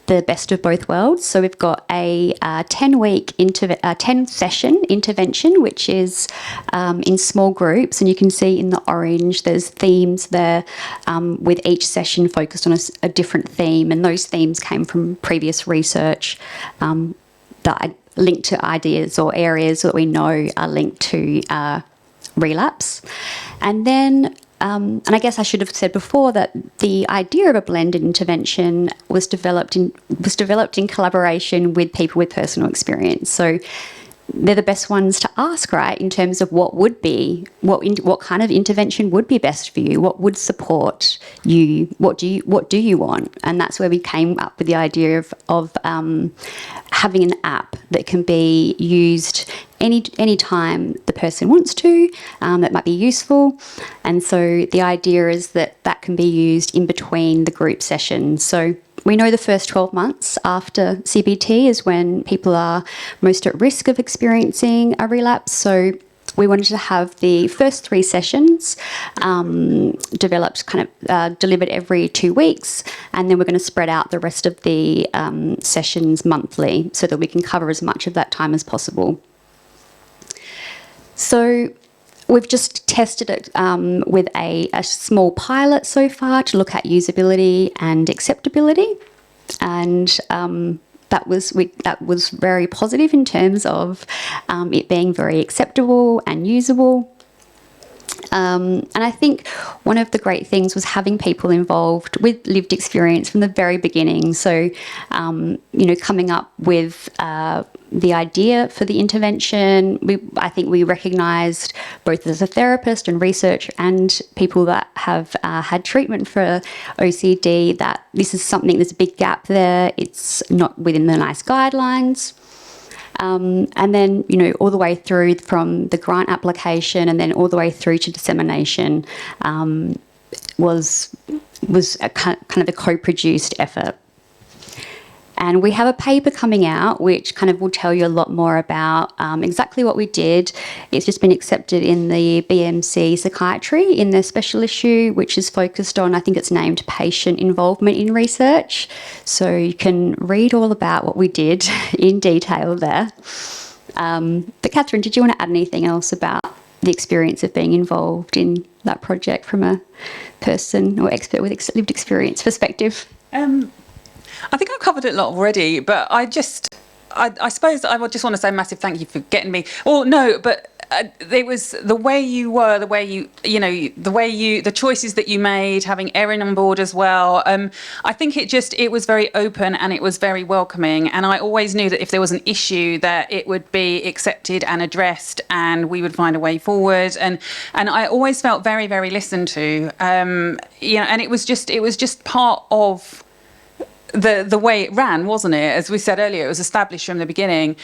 the best of both worlds. So we've got a 10-session intervention, which is in small groups, and you can see in the orange there's themes there with each session focused on a different theme, and those themes came from previous research that linked to ideas or areas that we know are linked to relapse. And then and I guess I should have said before that the idea of a blended intervention was developed in collaboration with people with personal experience. So they're the best ones to ask, right, in terms of what kind of intervention would be best for you, what would support you, what do you want? And that's where we came up with the idea of having an app that can be used any time the person wants to, that might be useful. And so the idea is that can be used in between the group sessions. So we know the first 12 months after CBT is when people are most at risk of experiencing a relapse. So we wanted to have the first 3 sessions developed, delivered every 2 weeks, and then we're going to spread out the rest of the sessions monthly so that we can cover as much of that time as possible. So we've just tested it with a small pilot so far to look at usability and acceptability, and that was very positive in terms of it being very acceptable and usable. And I think one of the great things was having people involved with lived experience from the very beginning. So, coming up with the idea for the intervention, I think we recognised both as a therapist and researcher and people that have had treatment for OCD that this is something, there's a big gap there. It's not within the NICE guidelines. And then, all the way through from the grant application and then all the way through to dissemination was a kind of a co-produced effort. And we have a paper coming out which kind of will tell you a lot more about exactly what we did. It's just been accepted in the BMC Psychiatry in their special issue, which is focused on, I think it's named Patient Involvement in Research. So you can read all about what we did in detail there. But Catherine, did you want to add anything else about the experience of being involved in that project from a person or expert with lived experience perspective? I think I've covered it a lot already, but I suppose I would just want to say a massive thank you for getting me. Well, no, but it was the way you were, the choices that you made, having Erin on board as well. I think it was very open and it was very welcoming. And I always knew that if there was an issue, that it would be accepted and addressed, and we would find a way forward. And I always felt very, very listened to. And it was just part of the way it ran, wasn't it? As we said earlier, it was established from the beginning.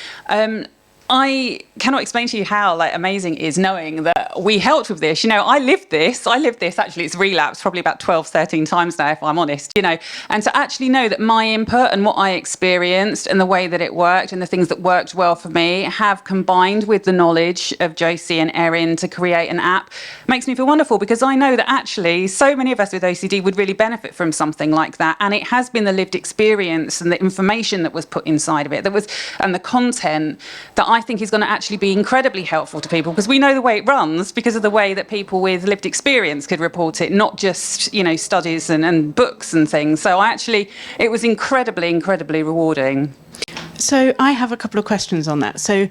I cannot explain to you how amazing it is knowing that we helped with this. I lived this. Actually, it's relapsed probably about 12, 13 times now, if I'm honest, and to actually know that my input and what I experienced and the way that it worked and the things that worked well for me have combined with the knowledge of Josie and Erin to create an app makes me feel wonderful, because I know that actually so many of us with OCD would really benefit from something like that. And it has been the lived experience and the information that was put inside of it and the content that I think is going to actually be incredibly helpful to people, because we know the way it runs because of the way that people with lived experience could report it, not just studies and books and things. So it was incredibly, incredibly rewarding. So I have a couple of questions on that. So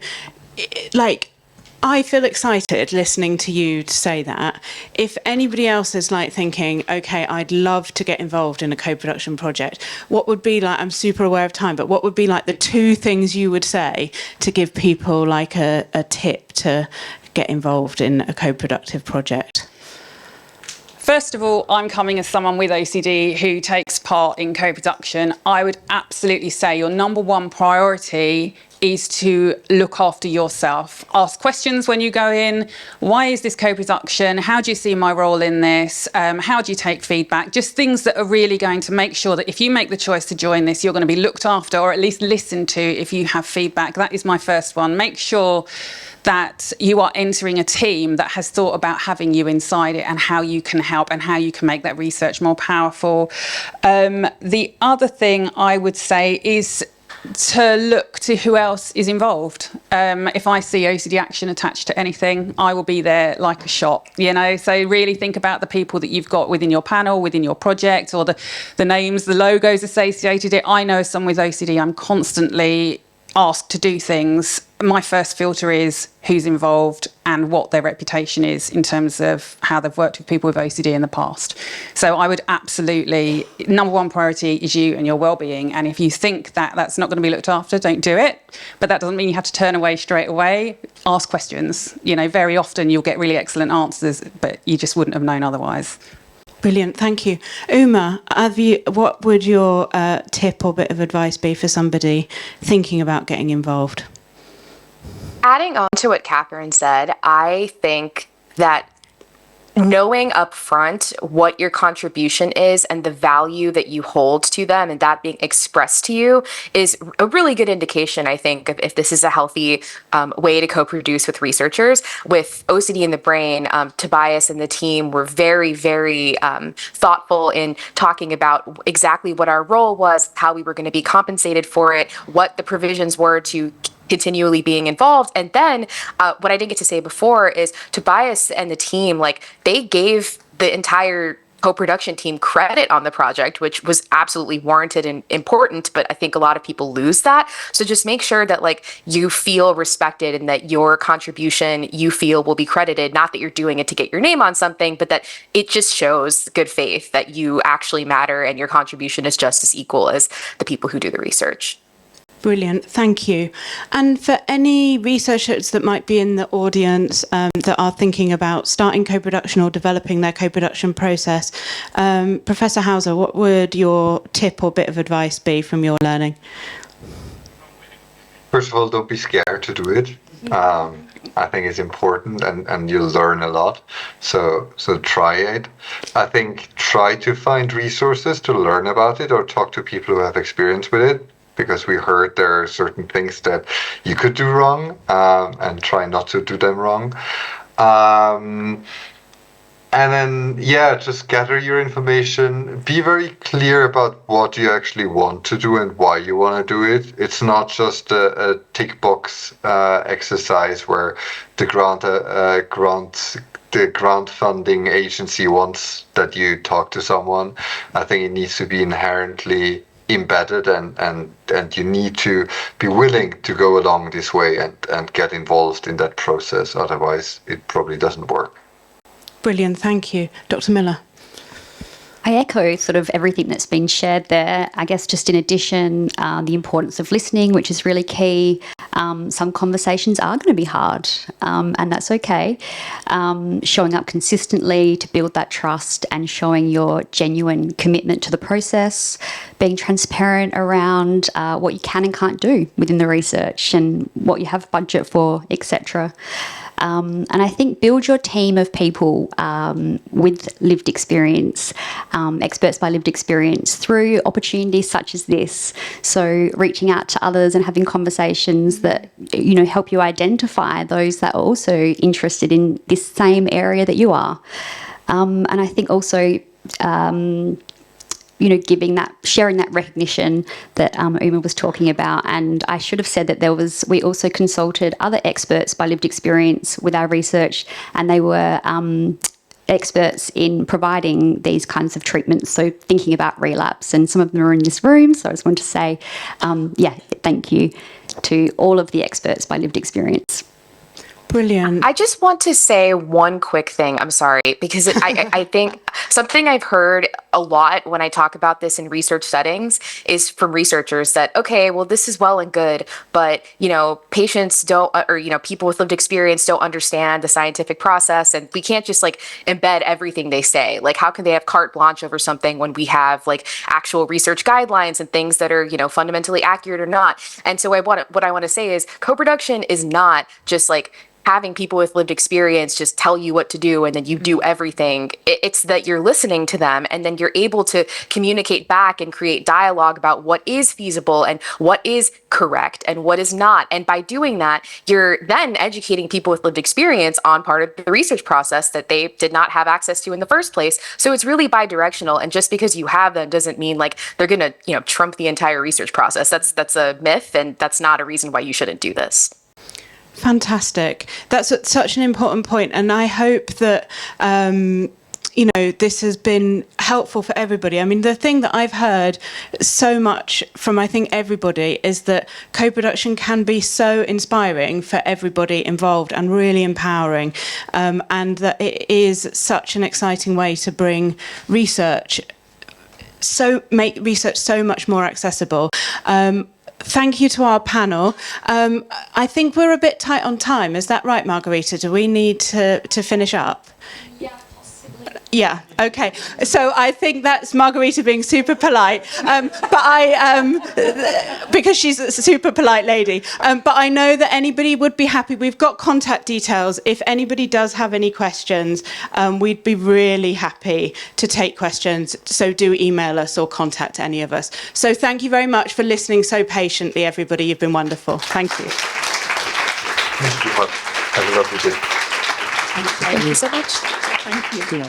I feel excited listening to you say that. If anybody else is thinking, okay, I'd love to get involved in a co-production project, what would be I'm super aware of time, but what would be the two things you would say to give people a tip to get involved in a co-productive project? First of all, I'm coming as someone with OCD who takes part in co-production. I would absolutely say your number one priority is to look after yourself. Ask questions when you go in. Why is this co-production? How do you see my role in this? How do you take feedback? Just things that are really going to make sure that if you make the choice to join this, you're going to be looked after, or at least listened to if you have feedback. That is my first one. Make sure that you are entering a team that has thought about having you inside it and how you can help and how you can make that research more powerful. The other thing I would say is to look to who else is involved. If I see OCD Action attached to anything, I will be there like a shot, So really think about the people that you've got within your panel, within your project, or the names, the logos associated it. I know as someone with OCD, I'm constantly asked to do things. My first filter is who's involved and what their reputation is in terms of how they've worked with people with OCD in the past. So I would absolutely, number one priority is you and your well-being. And if you think that that's not going to be looked after, don't do it. But that doesn't mean you have to turn away straight away. Ask questions. Very often you'll get really excellent answers, but you just wouldn't have known otherwise. Brilliant, thank you. Uma, what would your tip or bit of advice be for somebody thinking about getting involved? Adding on to what Catherine said, I think that knowing upfront what your contribution is and the value that you hold to them and that being expressed to you is a really good indication, I think, of if this is a healthy way to co-produce with researchers. With OCD in the Brain, Tobias and the team were very, very thoughtful in talking about exactly what our role was, how we were going to be compensated for it, what the provisions were to continually being involved. And then what I didn't get to say before is Tobias and the team, like, they gave the entire co-production team credit on the project, which was absolutely warranted and important, but I think a lot of people lose that. So just make sure that, like, you feel respected and that your contribution you feel will be credited, not that you're doing it to get your name on something, but that it just shows good faith that you actually matter and your contribution is just as equal as the people who do the research. Brilliant, thank you. And for any researchers that might be in the audience that are thinking about starting co-production or developing their co-production process, Professor Hauser, what would your tip or bit of advice be from your learning? First of all, don't be scared to do it. I think it's important, and you'll learn a lot. So try it. I think try to find resources to learn about it or talk to people who have experience with it, because we heard there are certain things that you could do wrong, and try not to do them wrong. And then, yeah, just gather your information. Be very clear about what you actually want to do and why you want to do it. It's not just a tick box exercise where the grant funding agency wants that you talk to someone. I think it needs to be inherently embedded, and you need to be willing to go along this way and get involved in that process. Otherwise, it probably doesn't work. Brilliant, thank you. Dr. Miller. I echo sort of everything that's been shared there. I guess just in addition, the importance of listening, which is really key. Some conversations are going to be hard, and that's okay. Showing up consistently to build that trust and showing your genuine commitment to the process, being transparent around what you can and can't do within the research and what you have budget for, etc. And I think build your team of people with lived experience, experts by lived experience, through opportunities such as this. So reaching out to others and having conversations that, you know, help you identify those that are also interested in this same area that you are. And I think also, you know, sharing that recognition that Uma was talking about. And I should have said that we also consulted other experts by lived experience with our research, and they were experts in providing these kinds of treatments. So thinking about relapse, and some of them are in this room. So I just want to say, thank you to all of the experts by lived experience. Brilliant. I just want to say one quick thing. I'm sorry, because I think something I've heard a lot when I talk about this in research settings is from researchers that, okay, well, this is well and good, but, you know, patients don't, or, you know, people with lived experience don't understand the scientific process, and we can't just like embed everything they say. Like, how can they have carte blanche over something when we have like actual research guidelines and things that are, you know, fundamentally accurate or not? And so what I want to say is co-production is not just like having people with lived experience just tell you what to do and then you do everything. It's that you're listening to them, and then you're able to communicate back and create dialogue about what is feasible and what is correct and what is not. And by doing that, you're then educating people with lived experience on part of the research process that they did not have access to in the first place. So it's really bi-directional, and just because you have them doesn't mean like they're going to, you know, trump the entire research process. That's a myth, and that's not a reason why you shouldn't do this. Fantastic. That's such an important point, and I hope that you know, this has been helpful for everybody. I mean, the thing that I've heard so much from, I think, everybody is that co-production can be so inspiring for everybody involved and really empowering, and that it is such an exciting way to bring research, make research so much more accessible. Thank you to our panel. I think we're a bit tight on time. Is that right, Margarita? Do we need to finish up? Yeah, possibly. Yeah, okay. So I think that's Margarita being super polite, because she's a super polite lady. But I know that anybody would be happy. We've got contact details. If anybody does have any questions, we'd be really happy to take questions. So do email us or contact any of us. So thank you very much for listening so patiently, everybody. You've been wonderful. Thank you. Thank you. Have a lovely day. Thank you so much. Thank you.